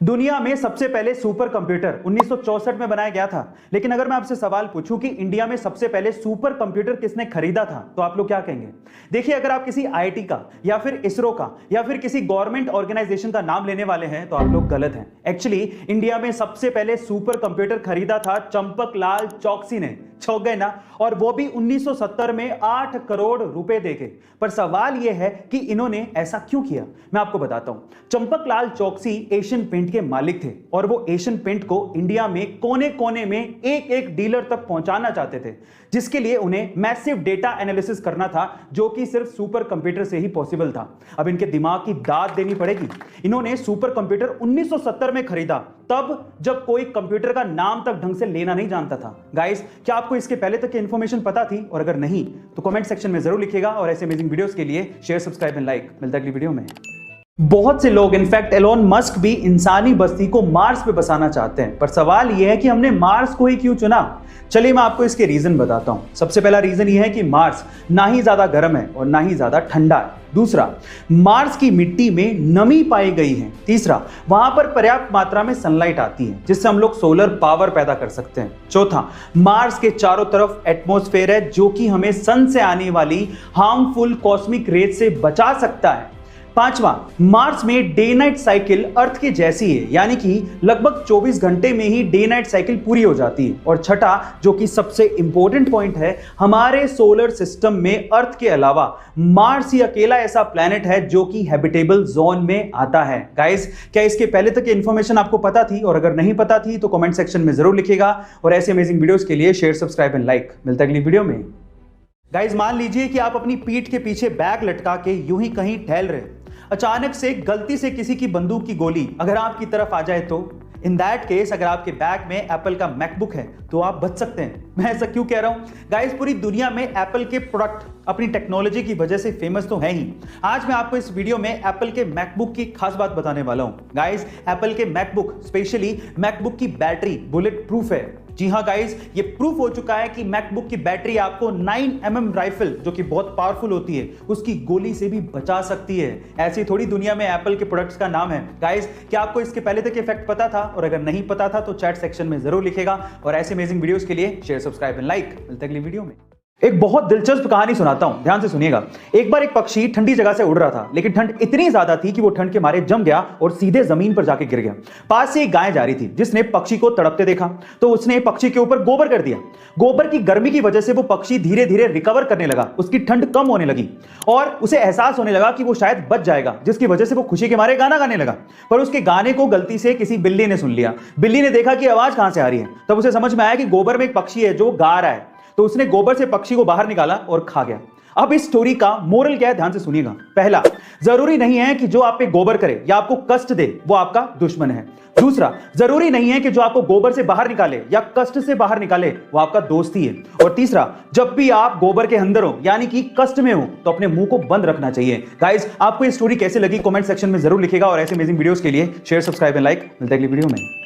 दुनिया में सबसे पहले सुपर कंप्यूटर 1964 में बनाया गया था। लेकिन अगर मैं आपसे सवाल पूछूं कि इंडिया में सबसे पहले सुपर कंप्यूटर किसने खरीदा था, तो आप लोग क्या कहेंगे? देखिए, अगर आप किसी आईआईटी का या फिर इसरो का या फिर किसी गवर्नमेंट ऑर्गेनाइजेशन का नाम लेने वाले हैं तो आप लोग गलत हैं। एक्चुअली इंडिया में सबसे पहले सुपर कंप्यूटर खरीदा था चंपकलाल चौकसी ने। चौंक गए ना? और वो भी 1970 में 8 करोड़ रुपए देके। पर सवाल यह है कि इन्होंने ऐसा क्यों किया, मैं आपको बताता हूं। चंपकलाल चौकसी एशियन पेंट के मालिक थे और वो एशियन पेंट को इंडिया में कोने कोने में एक एक डीलर तक पहुंचाना चाहते थे, जिसके लिए उन्हें मैसिव डेटा एनालिसिस करना था, जो कि सिर्फ सुपर कंप्यूटर से ही पॉसिबल था। अब इनके दिमाग की दाद देनी पड़ेगी। इन्होंने सुपर कंप्यूटर 1970 में खरीदा, तब जब कोई कंप्यूटर का नाम तक ढंग से लेना नहीं जानता था। गाइस, क्या आपको इसके पहले तक की इंफॉर्मेशन पता थी? और अगर नहीं तो कमेंट सेक्शन में जरूर लिखिएगा। और ऐसे अमेजिंग वीडियोस के लिए शेयर, सब्सक्राइब एंड लाइक। मिलता है अगली वीडियो में। बहुत से लोग, इनफैक्ट एलोन मस्क भी इंसानी बस्ती को मार्स पे बसाना चाहते हैं। पर सवाल यह है कि हमने मार्स को ही क्यों चुना? चलिए मैं आपको इसके रीजन बताता हूं। सबसे पहला रीजन यह है कि मार्स ना ही ज्यादा गर्म है और ना ही ज्यादा ठंडा है। दूसरा, मार्स की मिट्टी में नमी पाई गई है। तीसरा, वहां पर पर्याप्त मात्रा में सनलाइट आती है, जिससे हम लोग सोलर पावर पैदा कर सकते हैं। चौथा, मार्स के चारों तरफ एटमॉस्फेयर है, जो कि हमें सन से आने वाली हार्मफुल कॉस्मिक रेज से बचा सकता है। पांचवा, मार्स में डे नाइट साइकिल अर्थ के जैसी है, यानी कि लगभग 24 घंटे में ही डे नाइट साइकिल पूरी हो जाती है। और छठा, जो कि सबसे इंपॉर्टेंट पॉइंट है, हमारे सोलर सिस्टम में अर्थ के अलावा मार्स ही अकेला ऐसा प्लैनेट है जो कि हैबिटेबल जोन में आता है। गाइस, क्या इसके पहले तक इंफॉर्मेशन आपको पता थी? और अगर नहीं पता थी तो कमेंट सेक्शन में जरूर लिखिएगा। और ऐसे अमेजिंग वीडियोस के लिए शेयर, सब्सक्राइब एंड लाइक। मिलता है अगली वीडियो में। गाइस, मान लीजिए कि आप अपनी पीठ के पीछे बैग लटका के यूं ही कहीं टहल रहे, अचानक से गलती से किसी की बंदूक की गोली अगर आपकी तरफ आ जाए तो इन दैट केस, अगर आपके बैग में एप्पल का मैकबुक है तो आप बच सकते हैं। मैं ऐसा क्यों कह रहा हूं? गाइस, पूरी दुनिया में एप्पल के प्रोडक्ट अपनी टेक्नोलॉजी की वजह से फेमस तो है ही। आज मैं आपको इस वीडियो में एप्पल के मैकबुक की खास बात बताने वाला हूं। गाइस, एप्पल के मैकबुक, स्पेशली मैकबुक की बैटरी बुलेट प्रूफ है। जी हाँ गाइस, ये प्रूफ हो चुका है कि मैकबुक की बैटरी आपको 9mm राइफल, जो कि बहुत पावरफुल होती है, उसकी गोली से भी बचा सकती है। ऐसी थोड़ी दुनिया में एप्पल के प्रोडक्ट्स का नाम है। गाइस, क्या आपको इसके पहले तक इफेक्ट पता था? और अगर नहीं पता था तो चैट सेक्शन में जरूर लिखेगा। और ऐसे अमेजिंग वीडियोस के लिए शेयर, सब्सक्राइब एंड लाइक। मिलते हैं अगली वीडियो में। एक बहुत दिलचस्प कहानी सुनाता हूं, ध्यान से सुनिएगा। एक बार एक पक्षी ठंडी जगह से उड़ रहा था, लेकिन ठंड इतनी ज्यादा थी कि वो ठंड के मारे जम गया और सीधे जमीन पर जाके गिर गया। पास से एक गाय जा रही थी, जिसने पक्षी को तड़पते देखा तो उसने पक्षी के ऊपर गोबर कर दिया। गोबर की गर्मी की वजह से वो पक्षी धीरे धीरे रिकवर करने लगा, उसकी ठंड कम होने लगी और उसे एहसास होने लगा कि वो शायद बच जाएगा, जिसकी वजह से वो खुशी के मारे गाना गाने लगा। पर उसके गाने को गलती से किसी बिल्ली ने सुन लिया। बिल्ली ने देखा कि आवाज कहां से आ रही है, तब उसे समझ में आया कि गोबर में एक पक्षी है जो गा रहा है। तो उसने गोबर से पक्षी को बाहर निकाला और खा गया। अब इस स्टोरी का मोरल क्या है, ध्यान से सुनिएगा। पहला, जरूरी नहीं है कि जो आप पे गोबर करे या आपको कष्ट दे वो आपका दुश्मन है। दूसरा, जरूरी नहीं है कि जो आपको गोबर से बाहर निकाले या कष्ट से बाहर निकाले वो आपका दोस्त ही है। और तीसरा, जब भी आप गोबर के अंदर हो, यानी कि कष्ट में हो, तो अपने मुंह को बंद रखना चाहिए। गाइस, आपको ये स्टोरी कैसे लगी कमेंट सेक्शन में जरूर लिखिएगा। और ऐसे अमेजिंग वीडियोस के लिए शेयर, सब्सक्राइब एंड लाइक। मिलते हैं अगली वीडियो में।